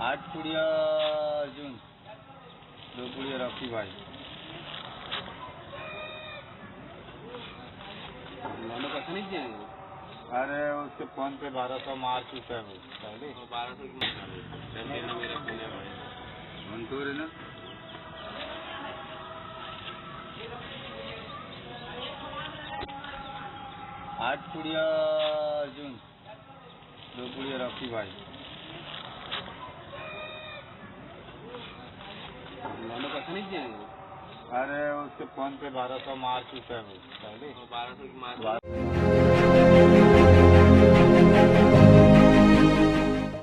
8 पुड़िया अर्जुन, 2 पुड़िया रॉकी भाई। मैंने कैसे नहीं दिया? अरे उसके फोन पे 1200 मार चुका है वो पहले। 1200 की देना मेरा पुण्य भाई। मंटूर है ना। 8 पुड़िया अर्जुन, 2 पुड़िया रॉकी भाई। मैंने कैसे नहीं दिया? अरे उसके फोन पे 1200 मार चुका है वो पहले। 1200 की मार